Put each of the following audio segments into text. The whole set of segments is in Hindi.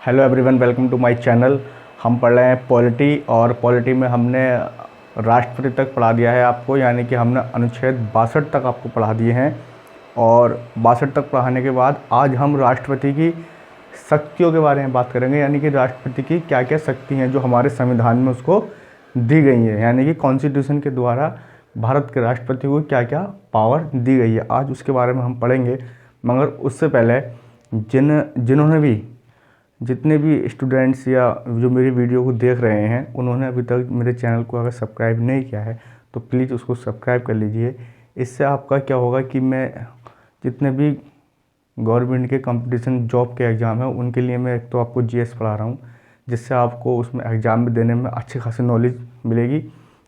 Hello everyone, welcome to my channel. हम पढ़ रहे हैं पॉलिटी, और पॉलिटी में हमने राष्ट्रपति तक पढ़ा दिया है आपको, यानी कि हमने अनुच्छेद 62 तक आपको पढ़ा दिए हैं। और 62 तक पढ़ाने के बाद आज हम राष्ट्रपति की शक्तियों के बारे में बात करेंगे, यानी कि राष्ट्रपति की क्या क्या शक्ति हैं जो हमारे संविधान में उसको दी गई है, यानी कि कॉन्स्टिट्यूशन के द्वारा भारत के राष्ट्रपति को क्या क्या पावर दी गई है। आज उसके बारे में हम पढ़ेंगे। मगर उससे पहले जिन्होंने भी जितने भी स्टूडेंट्स या जो मेरी वीडियो को देख रहे हैं, उन्होंने अभी तक मेरे चैनल को अगर सब्सक्राइब नहीं किया है तो प्लीज़ उसको सब्सक्राइब कर लीजिए। इससे आपका क्या होगा कि मैं जितने भी गवर्नमेंट के कंपटीशन जॉब के एग्ज़ाम है उनके लिए मैं एक तो आपको जीएस पढ़ा रहा हूँ, जिससे आपको उसमें एग्ज़ाम में देने में अच्छी खासी नॉलेज मिलेगी।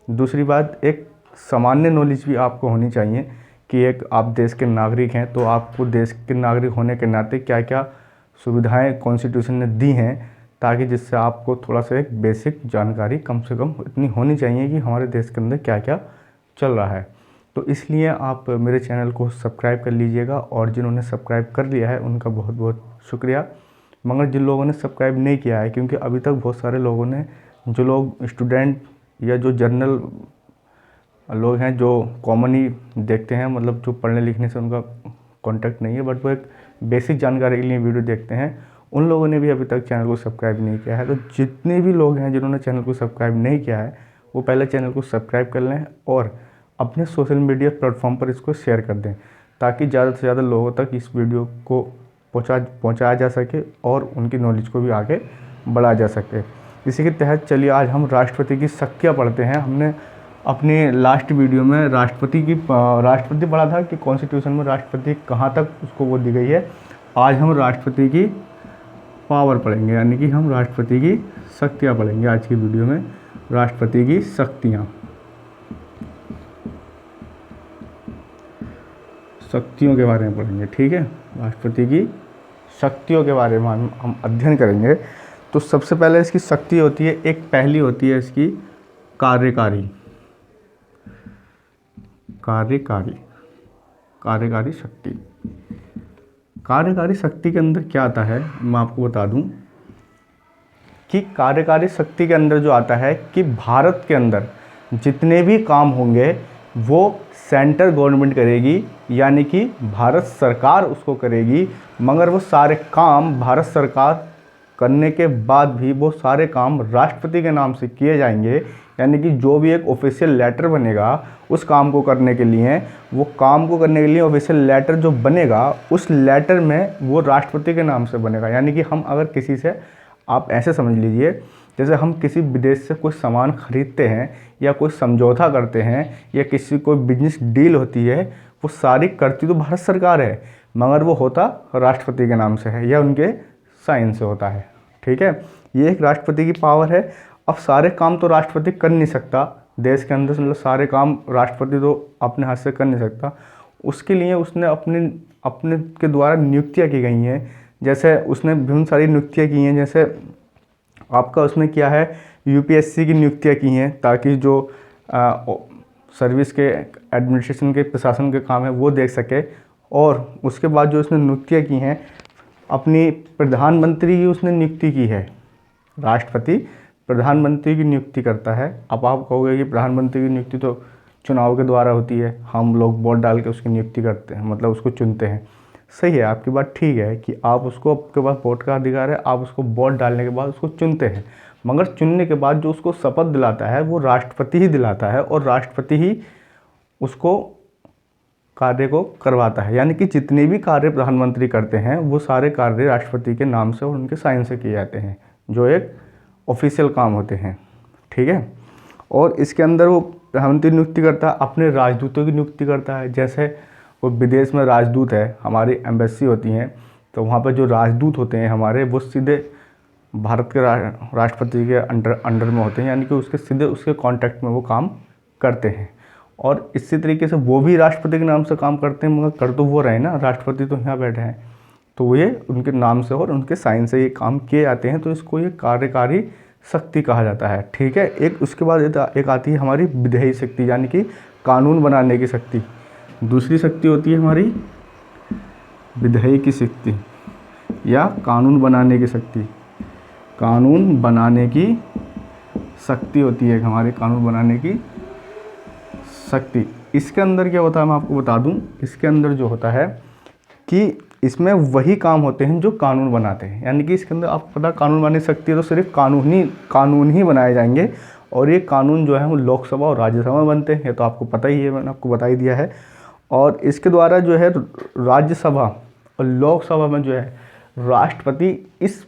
दूसरी बात, एक सामान्य नॉलेज भी आपको होनी चाहिए कि एक आप देश के नागरिक हैं, तो आपको देश के नागरिक होने के नाते क्या क्या सुविधाएं कॉन्स्टिट्यूशन ने दी हैं, ताकि जिससे आपको थोड़ा सा एक बेसिक जानकारी कम से कम इतनी होनी चाहिए कि हमारे देश के अंदर क्या क्या चल रहा है। तो इसलिए आप मेरे चैनल को सब्सक्राइब कर लीजिएगा, और जिन्होंने सब्सक्राइब कर लिया है उनका बहुत बहुत शुक्रिया। मगर जिन लोगों ने सब्सक्राइब नहीं किया है, क्योंकि अभी तक बहुत सारे लोगों ने, जो लोग स्टूडेंट या जो जनरल लोग हैं जो कॉमन ही देखते हैं, मतलब जो पढ़ने लिखने से उनका कांटेक्ट नहीं है, बट वो एक बेसिक जानकारी के लिए वीडियो देखते हैं, उन लोगों ने भी अभी तक चैनल को सब्सक्राइब नहीं किया है। तो जितने भी लोग हैं जिन्होंने चैनल को सब्सक्राइब नहीं किया है, वो पहले चैनल को सब्सक्राइब कर लें और अपने सोशल मीडिया प्लेटफॉर्म पर इसको शेयर कर दें, ताकि ज़्यादा से ज़्यादा लोगों तक इस वीडियो को पहुँचाया जा सके और उनकी नॉलेज को भी आगे बढ़ाया जा सके। इसी के तहत चलिए आज हम राष्ट्रपति की शक्तियाँ पढ़ते हैं। हमने अपने लास्ट वीडियो में राष्ट्रपति पढ़ा था कि कॉन्स्टिट्यूशन में राष्ट्रपति कहाँ तक उसको वो दी गई है। आज हम राष्ट्रपति की पावर पढ़ेंगे, यानी कि हम राष्ट्रपति की शक्तियाँ पढ़ेंगे आज की वीडियो में। राष्ट्रपति की शक्तियों के बारे में पढ़ेंगे, ठीक है। राष्ट्रपति की शक्तियों के बारे में हम अध्ययन करेंगे। तो सबसे पहले इसकी शक्ति होती है, एक पहली होती है इसकी कार्यकारी शक्ति। कार्यकारी शक्ति के अंदर क्या आता है, मैं आपको बता दूं कि कार्यकारी शक्ति के अंदर जो आता है कि भारत के अंदर जितने भी काम होंगे वो सेंट्रल गवर्नमेंट करेगी, यानी कि भारत सरकार उसको करेगी। मगर वो सारे काम भारत सरकार करने के बाद भी वो सारे काम राष्ट्रपति के नाम से किए जाएंगे, यानी कि जो भी एक ऑफिशियल लेटर बनेगा उस काम को करने के लिए ऑफिशियल लेटर जो बनेगा उस लेटर में वो राष्ट्रपति के नाम से बनेगा। यानी कि हम अगर किसी से, आप ऐसे समझ लीजिए जैसे हम किसी विदेश से कोई सामान खरीदते हैं या कोई समझौता करते हैं या किसी कोई बिजनेस डील होती है, वो सारी करती तो भारत सरकार है, मगर वो होता राष्ट्रपति के नाम से है या उनके साइन से होता है, ठीक है। ये एक राष्ट्रपति की पावर है। अब सारे काम तो राष्ट्रपति कर नहीं सकता देश के अंदर, मतलब सारे काम राष्ट्रपति तो अपने हाथ से कर नहीं सकता। उसके लिए उसने अपने के द्वारा नियुक्तियाँ की गई हैं। जैसे उसने विभिन्न सारी नियुक्तियाँ की हैं, जैसे आपका उसमें क्या है, यूपीएससी की नियुक्तियाँ की हैं ताकि जो सर्विस के एडमिनिस्ट्रेशन के प्रशासन के काम है वो देख सके। और उसके बाद जो उसने नियुक्तियाँ की हैं, अपनी प्रधानमंत्री की उसने नियुक्ति की है। राष्ट्रपति प्रधानमंत्री की नियुक्ति करता है। अब आप कहोगे कि प्रधानमंत्री की नियुक्ति तो चुनाव के द्वारा होती है, हम लोग वोट डाल के उसकी नियुक्ति करते हैं, मतलब उसको चुनते हैं। सही है, आपकी बात ठीक है कि आप उसको, आपके पास वोट का अधिकार है, आप उसको वोट डालने के बाद उसको चुनते हैं। मगर चुनने के बाद जो उसको शपथ दिलाता है वो राष्ट्रपति ही दिलाता है, और राष्ट्रपति ही उसको कार्य को करवाता है। यानी कि जितने भी कार्य प्रधानमंत्री करते हैं वो सारे कार्य राष्ट्रपति के नाम से और उनके साइन से किए जाते हैं, जो एक ऑफिशियल काम होते हैं, ठीक है। और इसके अंदर वो प्रधानमंत्री नियुक्ति करता है, अपने राजदूतों की नियुक्ति करता है। जैसे वो विदेश में राजदूत है, हमारी एम्बेसी होती हैं, तो वहाँ पर जो राजदूत होते हैं हमारे, वो सीधे भारत के राष्ट्रपति के अंडर में होते हैं, यानी कि उसके सीधे उसके कांटेक्ट में वो काम करते हैं। और इसी तरीके से वो भी राष्ट्रपति के नाम से काम करते हैं, मगर कर तो वो रहे ना, राष्ट्रपति तो यहाँ बैठे हैं, तो ये उनके नाम से और उनके साइन से ये काम किए जाते हैं। तो इसको ये कार्यकारी शक्ति कहा जाता है, ठीक है। एक उसके बाद एक आती है हमारी विधेयी शक्ति, यानी कि कानून बनाने की शक्ति। दूसरी शक्ति होती है हमारी विधेयी की शक्ति या कानून बनाने की शक्ति। कानून बनाने की शक्ति होती है, हमारे कानून बनाने की शक्ति। इसके अंदर क्या होता है मैं आपको बता दूं, इसके अंदर जो होता है कि इसमें वही काम होते हैं जो कानून बनाते हैं, यानी कि इसके अंदर आपको पता कानून बनाने की शक्ति है तो सिर्फ कानून ही बनाए जाएंगे, और ये कानून जो है वो लोकसभा और राज्यसभा में बनते हैं, ये तो आपको पता ही है, मैंने आपको बता ही दिया है। और इसके द्वारा जो है राज्यसभा और लोकसभा में जो है राष्ट्रपति इस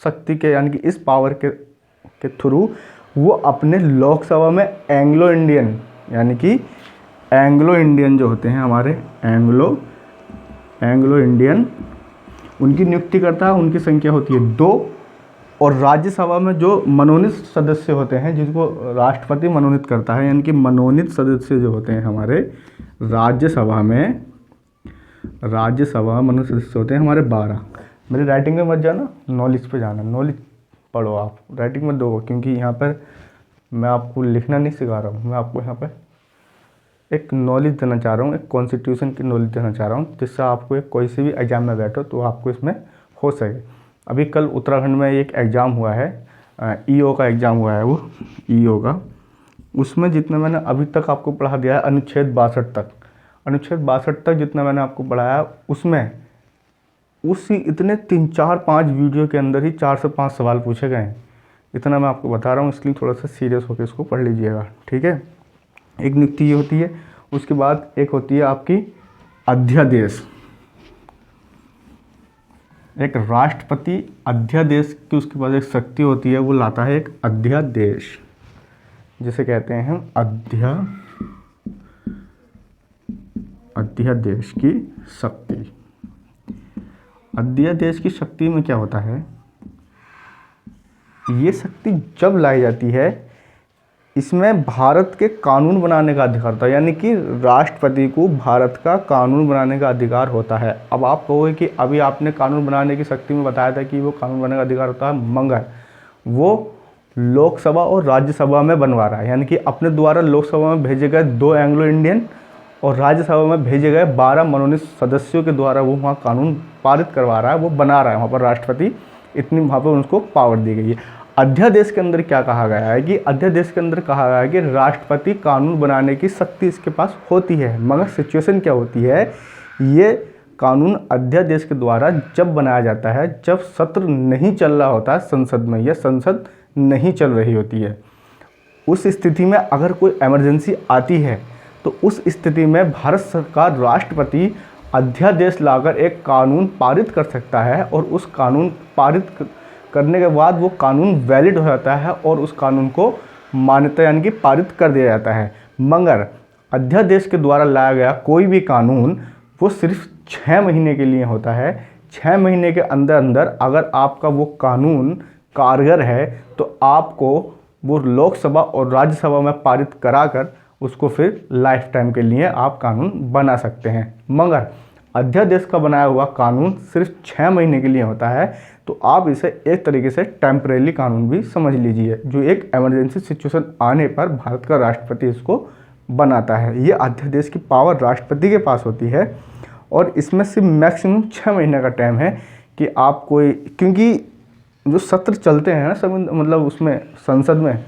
शक्ति के यानी कि इस पावर के थ्रू वो अपने लोकसभा में एंग्लो इंडियन यानी कि एंग्लो इंडियन जो होते हैं हमारे एंग्लो इंडियन उनकी नियुक्ति करता है। उनकी संख्या होती है 2, और राज्यसभा में जो मनोनीत सदस्य होते हैं जिनको राष्ट्रपति मनोनीत करता है, यानी कि मनोनीत सदस्य जो होते हैं हमारे राज्यसभा में मनोनीत सदस्य होते हैं हमारे 12। मेरी राइटिंग में मत जाना, नॉलेज पे जाना, नॉलेज पढ़ो आप, राइटिंग में दो, क्योंकि यहाँ पर मैं आपको लिखना नहीं सिखा रहा हूँ, मैं आपको यहाँ पर एक नॉलेज देना चाह रहा हूँ, एक कॉन्स्टिट्यूशन की नॉलेज देना चाह रहा हूँ, जिससे आपको एक कोई से भी एग्जाम में बैठो तो आपको इसमें हो सके। अभी कल उत्तराखंड में एक एग्ज़ाम हुआ है, ईओ का एग्ज़ाम हुआ है, वो ईओ का, उसमें जितना मैंने अभी तक आपको पढ़ा दिया है अनुच्छेद 62 तक जितना मैंने आपको पढ़ाया, उसमें उसी इतने 3, 4, 5 वीडियो के अंदर ही 4 से 5 सवाल पूछे गए हैं। इतना मैं आपको बता रहा हूँ, इसलिए थोड़ा सा सीरियस होकर इसको पढ़ लीजिएगा, ठीक है। एक नियुक्ति ये होती है, उसके बाद एक होती है आपकी अध्यादेश। एक राष्ट्रपति अध्यादेश की उसके पास एक शक्ति होती है, वो लाता है एक अध्यादेश, जिसे कहते हैं हम अध्यादेश की शक्ति। अध्यादेश की शक्ति में क्या होता है, ये शक्ति जब लाई जाती है, इसमें भारत के कानून बनाने का अधिकार होता है, यानी कि राष्ट्रपति को भारत का कानून बनाने का अधिकार होता है। अब आप कहोगे कि अभी आपने कानून बनाने की शक्ति में बताया था कि वो कानून बनाने का अधिकार होता है, मगर वो लोकसभा और राज्यसभा में बनवा रहा है, यानी कि अपने द्वारा लोकसभा में भेजे गए 2 एंग्लो इंडियन और राज्यसभा में भेजे गए 12 मनोनीत सदस्यों के द्वारा वो वहाँ कानून पारित करवा रहा है, वो बना रहा है वहाँ पर राष्ट्रपति, इतनी वहाँ पर उनको पावर दी गई है। अध्यादेश के अंदर क्या कहा गया है कि अध्यादेश के अंदर कहा गया है कि राष्ट्रपति कानून बनाने की शक्ति इसके पास होती है, मगर सिचुएशन क्या होती है, ये कानून अध्यादेश के द्वारा जब बनाया जाता है जब सत्र नहीं चल रहा होता है संसद में, या संसद नहीं चल रही होती है। उस स्थिति में अगर कोई इमरजेंसी आती है तो उस स्थिति में भारत सरकार राष्ट्रपति अध्यादेश लाकर एक कानून पारित कर सकता है, और उस कानून पारित करने के बाद वो कानून वैलिड हो जाता है और उस कानून को मान्यता यानी कि पारित कर दिया जाता है। मगर अध्यादेश के द्वारा लाया गया कोई भी कानून वो सिर्फ 6 महीने के लिए होता है। 6 महीने के अंदर अंदर अगर आपका वो कानून कारगर है तो आपको वो लोकसभा और राज्यसभा में पारित कराकर उसको फिर लाइफ टाइम के लिए आप कानून बना सकते हैं। मगर अध्यादेश का बनाया हुआ कानून सिर्फ 6 महीने के लिए होता है, तो आप इसे एक तरीके से टेम्परेरी कानून भी समझ लीजिए, जो एक इमरजेंसी सिचुएशन आने पर भारत का राष्ट्रपति इसको बनाता है। ये अध्यादेश की पावर राष्ट्रपति के पास होती है, और इसमें सिर्फ मैक्सिमम 6 महीने का टाइम है कि आप कोई, क्योंकि जो सत्र चलते हैं ना सब, मतलब उसमें संसद में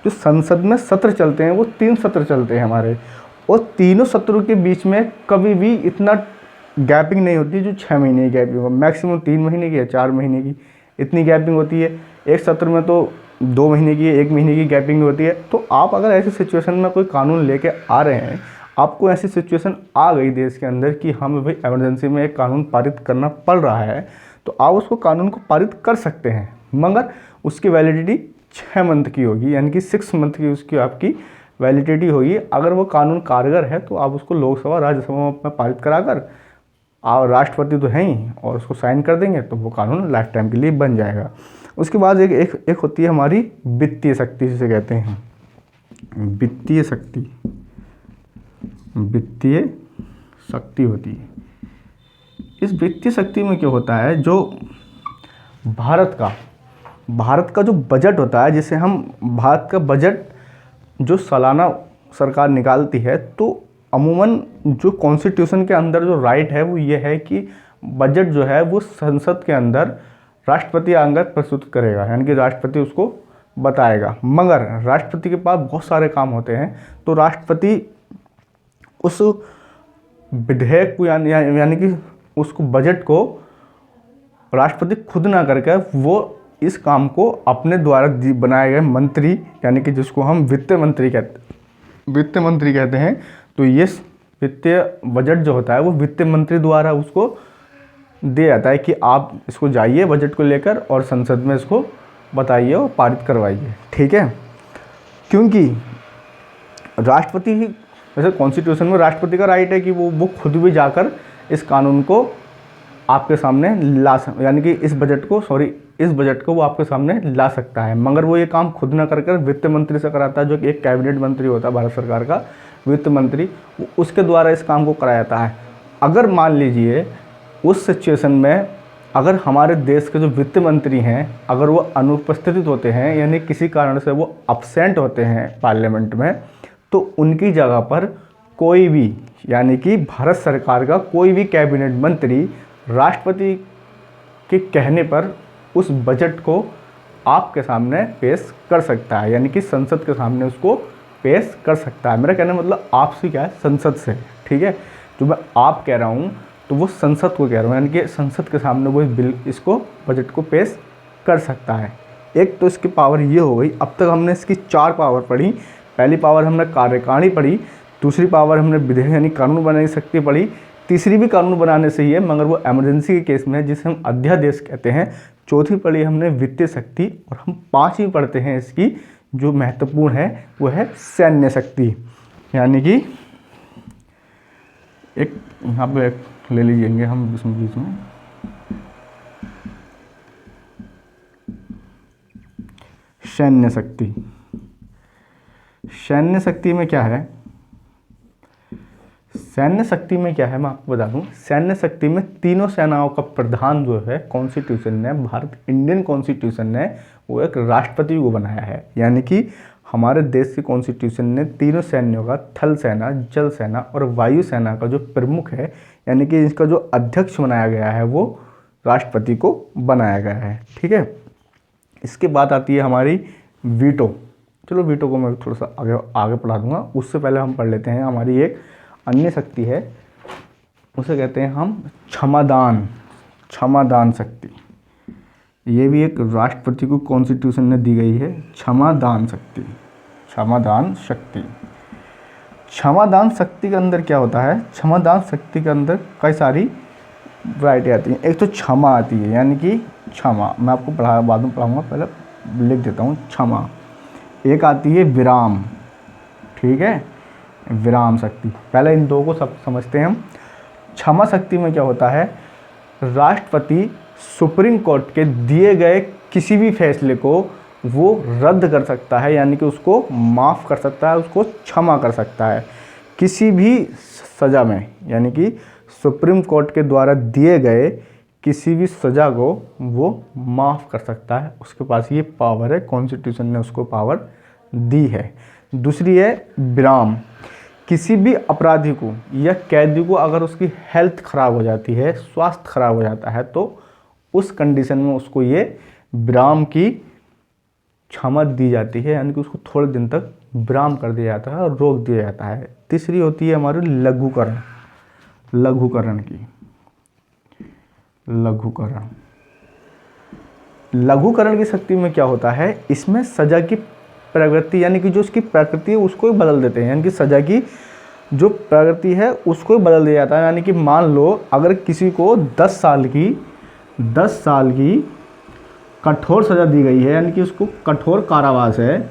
जो संसद में सत्र चलते हैं वो 3 सत्र चलते हैं हमारे, और तीनों सत्रों के बीच में कभी भी इतना गैपिंग नहीं होती जो 6 महीने की गैपिंग हो। मैक्सिमम 3 महीने की या 4 महीने की इतनी गैपिंग होती है। एक सत्र में तो 2 महीने की 1 महीने की गैपिंग होती है। तो आप अगर ऐसी सिचुएशन में कोई कानून लेके आ रहे हैं, आपको ऐसी सिचुएशन आ गई देश के अंदर कि हमें भाई इमरजेंसी में एक कानून पारित करना पड़ रहा है, तो आप उसको कानून को पारित कर सकते हैं, मगर उसकी वैलिडिटी 6 मंथ की होगी, यानी कि 6 मंथ की उसकी आपकी वैलिडिटी होगी। अगर वो कानून कारगर है तो आप उसको लोकसभा राज्यसभा में पारित कराकर, और राष्ट्रपति तो हैं ही, और उसको साइन कर देंगे तो वो कानून लाइफ टाइम के लिए बन जाएगा। उसके बाद एक होती है हमारी वित्तीय शक्ति, जिसे कहते हैं वित्तीय शक्ति। वित्तीय शक्ति होती है। इस वित्तीय शक्ति में क्या होता है, जो भारत का जो बजट होता है, जिसे हम भारत का बजट जो सालाना सरकार निकालती है, तो अमूमन जो कॉन्स्टिट्यूशन के अंदर जो राइट है वो ये है कि बजट जो है वो संसद के अंदर राष्ट्रपति आकर प्रस्तुत करेगा, यानी कि राष्ट्रपति उसको बताएगा। मगर राष्ट्रपति के पास बहुत सारे काम होते हैं, तो राष्ट्रपति उस विधेयक को यानी कि उसको बजट को राष्ट्रपति खुद ना करके वो इस काम को अपने द्वारा बनाए गए मंत्री, यानी कि जिसको हम वित्त मंत्री कहते हैं, तो ये वित्तीय बजट जो होता है वो वित्त मंत्री द्वारा उसको दिया जाता है कि आप इसको जाइए बजट को लेकर और संसद में इसको बताइए और पारित करवाइए। ठीक है, क्योंकि राष्ट्रपति ही, वैसे कॉन्स्टिट्यूशन में राष्ट्रपति का राइट है कि वो खुद भी जाकर इस कानून को आपके सामने यानी कि इस बजट को वो आपके सामने ला सकता है। मगर वो ये काम खुद ना कर वित्त मंत्री से कराता है, जो कि एक कैबिनेट मंत्री होता है भारत सरकार का, वित्त मंत्री, उसके द्वारा इस काम को कराया जाता है। अगर मान लीजिए उस सिचुएशन में अगर हमारे देश के जो वित्त मंत्री हैं अगर वो अनुपस्थित होते हैं, यानी किसी कारण से वो अब्सेंट होते हैं पार्लियामेंट में, तो उनकी जगह पर कोई भी, यानी कि भारत सरकार का कोई भी कैबिनेट मंत्री राष्ट्रपति के कहने पर उस बजट को आपके सामने पेश कर सकता है, यानी कि संसद के सामने उसको पेश कर सकता है। मेरा कहने मतलब आपसे क्या है, संसद से। ठीक है, जो मैं आप कह रहा हूँ तो वो संसद को कह रहा हूँ, यानी कि संसद के सामने वो इसको बजट को पेश कर सकता है। एक तो इसकी पावर ये हो गई। अब तक हमने इसकी 4 पावर पढ़ी। पहली पावर हमने कार्यकारिणी पढ़ी, दूसरी पावर हमने विधेयक यानी कानून बनाने की शक्ति पढ़ी, तीसरी भी कानून बनाने से ही है मगर वो इमरजेंसी के केस में है जिसे हम अध्यादेश कहते हैं, चौथी पढ़ी हमने वित्तीय शक्ति, और हम 5वीं पढ़ते हैं इसकी जो महत्वपूर्ण है वो है सैन्य शक्ति। यानी कि एक यहाँ पे ले लीजिएंगे हम इसमें बीच में, सैन्य शक्ति। सैन्य शक्ति में क्या है, सैन्य शक्ति में क्या है मैं आपको बता दूं। सैन्य शक्ति में तीनों सेनाओं का प्रधान जो है कॉन्स्टिट्यूशन ने, भारत इंडियन कॉन्स्टिट्यूशन ने वो एक राष्ट्रपति को बनाया है। यानी कि हमारे देश की कॉन्स्टिट्यूशन ने तीनों सैन्यों का, थल सेना, जल सेना और वायु सेना का जो प्रमुख है, यानी कि इसका जो अध्यक्ष बनाया गया है वो राष्ट्रपति को बनाया गया है। ठीक है, इसके बाद आती है हमारी वीटो। चलो वीटो को मैं थोड़ा सा आगे पढ़ा दूंगा, उससे पहले हम पढ़ लेते हैं हमारी एक अन्य शक्ति है, उसे कहते हैं हम क्षमादान शक्ति। ये भी एक राष्ट्रपति को कॉन्स्टिट्यूशन ने दी गई है, क्षमादान शक्ति। क्षमादान शक्ति के अंदर क्या होता है, क्षमादान शक्ति के अंदर कई सारी वैरायटी आती हैं। एक तो क्षमा आती है, यानी कि क्षमा, मैं आपको बाद में पढ़ाऊँगा, पहले लिख देता हूँ क्षमा। एक आती है विराम। ठीक है, विराम शक्ति। पहले इन दो को सब समझते हैं हम। क्षमा शक्ति में क्या होता है, राष्ट्रपति सुप्रीम कोर्ट के दिए गए किसी भी फैसले को वो रद्द कर सकता है, यानी कि उसको माफ़ कर सकता है, उसको क्षमा कर सकता है किसी भी सज़ा में। यानी कि सुप्रीम कोर्ट के द्वारा दिए गए किसी भी सज़ा को वो माफ़ कर सकता है, उसके पास ये पावर है, कॉन्स्टिट्यूशन ने उसको पावर दी है। दूसरी है विराम। किसी भी अपराधी को या कैदी को अगर उसकी हेल्थ ख़राब हो जाती है, स्वास्थ्य ख़राब हो जाता है, तो उस कंडीशन में उसको ये विराम की क्षमा दी जाती है, यानी कि उसको थोड़े दिन तक विराम कर दिया जाता है और रोक दिया जाता है। तीसरी होती है हमारी लघुकरण की शक्ति में क्या होता है, इसमें सज़ा की प्रकृति, यानी कि जो उसकी प्रकृति है उसको ही बदल देते हैं, यानी कि सज़ा की जो प्रकृति है उसको ही बदल दिया जाता है। यानी कि मान लो अगर किसी को 10 साल की कठोर सज़ा दी गई है, यानी कि उसको कठोर कारावास है,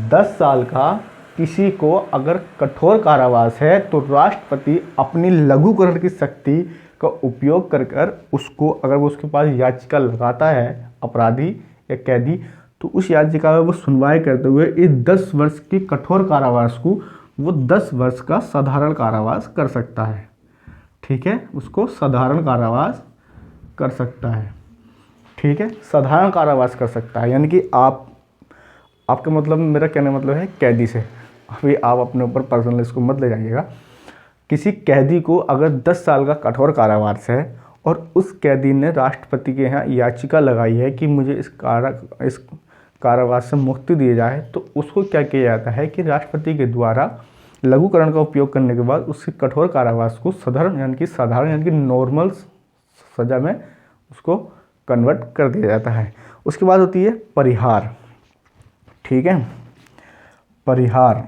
10 साल का किसी को अगर कठोर कारावास है, तो राष्ट्रपति अपनी लघुकरण की शक्ति का उपयोग कर उसको, अगर वो उसके पास याचिका लगाता है अपराधी या कैदी, तो उस याचिका में वो सुनवाई करते हुए इस 10 वर्ष की कठोर कारावास को वो 10 वर्ष का साधारण कारावास कर सकता है। ठीक है, उसको साधारण कारावास कर सकता है। ठीक है, साधारण कारावास कर सकता है, यानी कि आपका मतलब, मेरा कहने का मतलब है कैदी से। अभी आप अपने ऊपर पर्सनल इसको मत ले जाइएगा। किसी कैदी को अगर 10 साल का कठोर कारावास है और उस कैदी ने राष्ट्रपति के यहाँ याचिका लगाई है कि मुझे इस कारावास से मुक्ति दी जाए, तो उसको क्या किया जाता है कि राष्ट्रपति के द्वारा लघुकरण का उपयोग करने के बाद उसके कठोर कारावास को साधारण यानी कि नॉर्मल सज़ा में उसको कन्वर्ट कर दिया जाता है। उसके बाद होती है परिहार। ठीक है, परिहार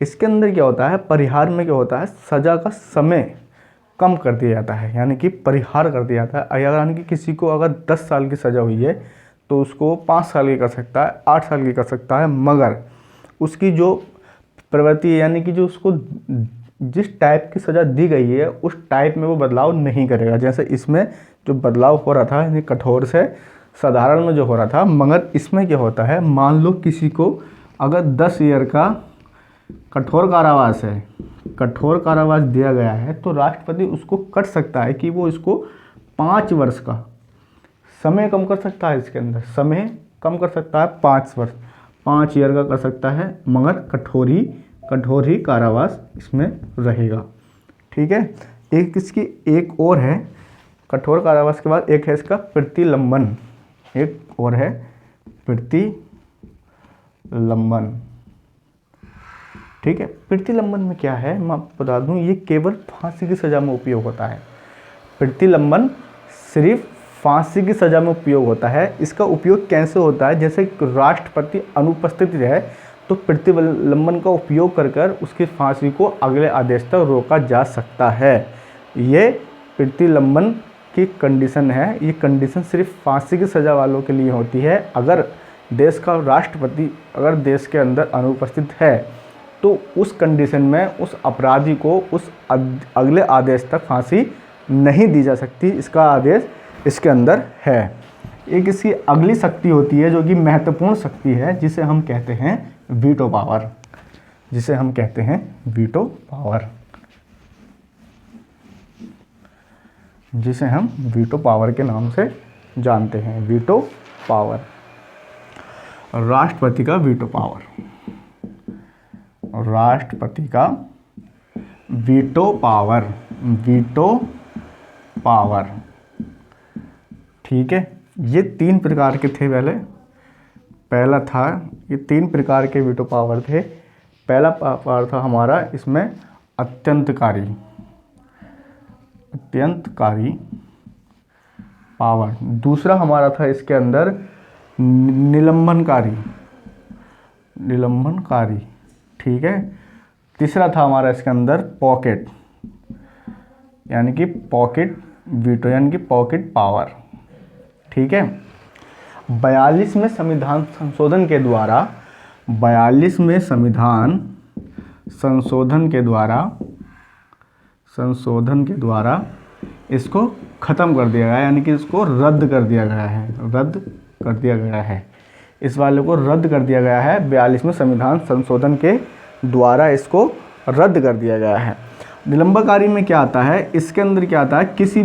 इसके अंदर क्या होता है, परिहार में क्या होता है, सज़ा का समय कम कर दिया जाता है, यानी कि परिहार कर दिया जाता है। अगर यानी कि किसी को अगर 10 साल की सज़ा हुई है तो उसको 5 साल की कर सकता है, 8 साल की कर सकता है, मगर उसकी जो प्रवृत्ति है यानी कि जो उसको जिस टाइप की सज़ा दी गई है उस टाइप में वो बदलाव नहीं करेगा। जैसे इसमें जो बदलाव हो रहा था यानी कठोर से साधारण में जो हो रहा था, मगर इसमें क्या होता है, मान लो किसी को अगर 10 ईयर का कठोर कारावास दिया गया है तो राष्ट्रपति उसको कर सकता है कि वो इसको 5 वर्ष का समय कम कर सकता है। इसके अंदर समय कम कर सकता है 5 वर्ष, 5 ईयर का कर सकता है, मगर कठोर ही कारावास इसमें रहेगा। ठीक है, एक इसकी एक और है, कठोर कारावास के बाद एक है इसका प्रतिलंबन, एक और है प्रतिलंबन। ठीक है, प्रतिलंबन में क्या है मैं आपको बता दूं, ये केवल फांसी की सज़ा में उपयोग होता है। प्रतिलंबन सिर्फ फांसी की सज़ा में उपयोग होता है। इसका उपयोग कैसे होता है, जैसे राष्ट्रपति अनुपस्थित रहे तो प्रतिलंबन का उपयोग कर उसकी फांसी को अगले आदेश तक रोका जा सकता है। ये प्रतिलंबन की कंडीशन है, ये कंडीशन सिर्फ फांसी की सज़ा वालों के लिए होती है। अगर देश का राष्ट्रपति अगर देश के अंदर अनुपस्थित है तो उस कंडीशन में उस अपराधी को उस अगले आदेश तक फांसी नहीं दी जा सकती। इसका आदेश इसके अंदर है। एक इसकी अगली शक्ति होती है जो कि महत्वपूर्ण शक्ति है, जिसे हम कहते हैं वीटो पावर, जिसे हम वीटो पावर के नाम से जानते हैं। वीटो पावर, राष्ट्रपति का वीटो पावर, वीटो पावर। ठीक है, ये 3 प्रकार के थे। पहला था, ये 3 प्रकार के वीटो पावर थे। पहला पावर था हमारा इसमें अत्यंतकारी पावर। दूसरा हमारा था इसके अंदर निलंबनकारी। ठीक है, तीसरा था हमारा इसके अंदर पॉकेट वीटो यानी कि पॉकेट पावर। ठीक है, 42वें संविधान संशोधन के द्वारा इसको ख़त्म कर दिया गया, यानी कि इसको रद्द कर दिया गया है। इस वाले को रद्द कर दिया गया है। 42वें संविधान संशोधन के द्वारा इसको रद्द कर दिया गया है। निलंबनकारी में क्या आता है, इसके अंदर क्या आता है, किसी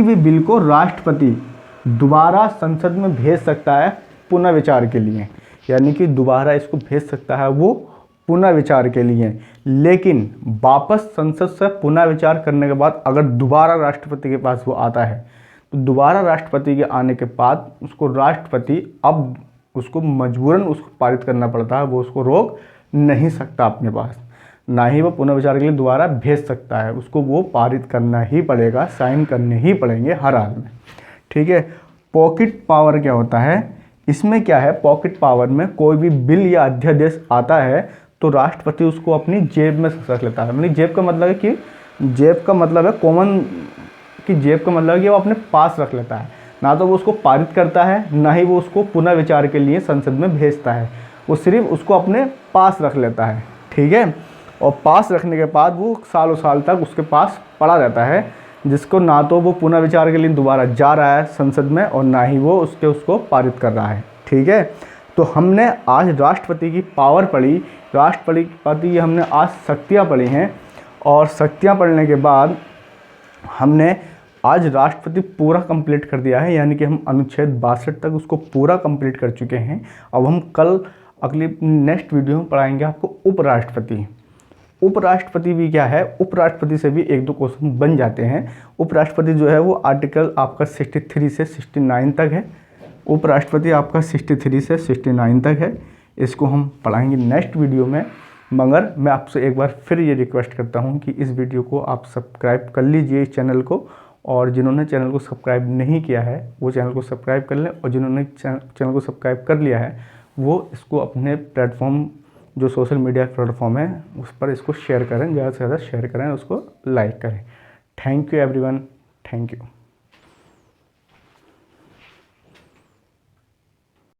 भी बिल को राष्ट्रपति दोबारा संसद में भेज सकता है पुनः विचार के लिए, यानी कि दोबारा इसको भेज सकता है वो पुनः विचार के लिए। लेकिन वापस संसद से पुनः विचार करने के बाद अगर दोबारा राष्ट्रपति के पास वो आता है तो दोबारा राष्ट्रपति के आने के बाद उसको मजबूरन उसको पारित करना पड़ता है। वो उसको रोक नहीं सकता अपने पास, ना ही वो पुनः विचार के लिए दोबारा भेज सकता है। उसको वो पारित करना ही पड़ेगा, साइन करने ही पड़ेंगे हर हाल में। ठीक है, पॉकेट पावर क्या होता है, इसमें क्या है, पॉकेट पावर में कोई भी बिल या अध्यादेश आता है तो राष्ट्रपति उसको अपनी जेब में रख लेता है। मतलब जेब का मतलब है कि जेब का मतलब है कॉमन कि जेब का मतलब है कि वो अपने पास रख लेता है। ना तो वो उसको पारित करता है, ना ही वो उसको पुनः विचार के लिए संसद में भेजता है। वो सिर्फ उसको अपने पास रख लेता है। ठीक है, और पास रखने के बाद वो सालों साल तक उसके पास पड़ा रहता है, जिसको ना तो वो पुनः विचार के लिए दोबारा जा रहा है संसद में और ना ही वो उसको पारित कर रहा है। ठीक है, तो हमने आज राष्ट्रपति की पावर पढ़ी, राष्ट्रपति की हमने आज शक्तियाँ पढ़ी हैं, और शक्तियाँ पढ़ने के बाद हमने आज राष्ट्रपति पूरा कंप्लीट कर दिया है, यानी कि हम अनुच्छेद 62 तक उसको पूरा कंप्लीट कर चुके हैं। अब हम कल अगली नेक्स्ट वीडियो में पढ़ाएंगे आपको उपराष्ट्रपति। उपराष्ट्रपति भी क्या है, उपराष्ट्रपति से भी 1-2 क्वेश्चन बन जाते हैं। उपराष्ट्रपति जो है वो आर्टिकल आपका 63 से 69 तक है। उपराष्ट्रपति आपका 63 से 69 तक है। इसको हम पढ़ाएंगे नेक्स्ट वीडियो में। मगर मैं आपसे एक बार फिर ये रिक्वेस्ट करता हूँ कि इस वीडियो को आप सब्सक्राइब कर लीजिए इस चैनल को, और जिन्होंने चैनल को सब्सक्राइब नहीं किया है वो चैनल को सब्सक्राइब कर लें, और जिन्होंने चैनल को सब्सक्राइब कर लिया है वो इसको अपने प्लेटफॉर्म, जो सोशल मीडिया प्लेटफॉर्म है उस पर इसको शेयर करें, ज़्यादा से ज़्यादा शेयर करें, उसको लाइक करें। Thank you everyone, thank you.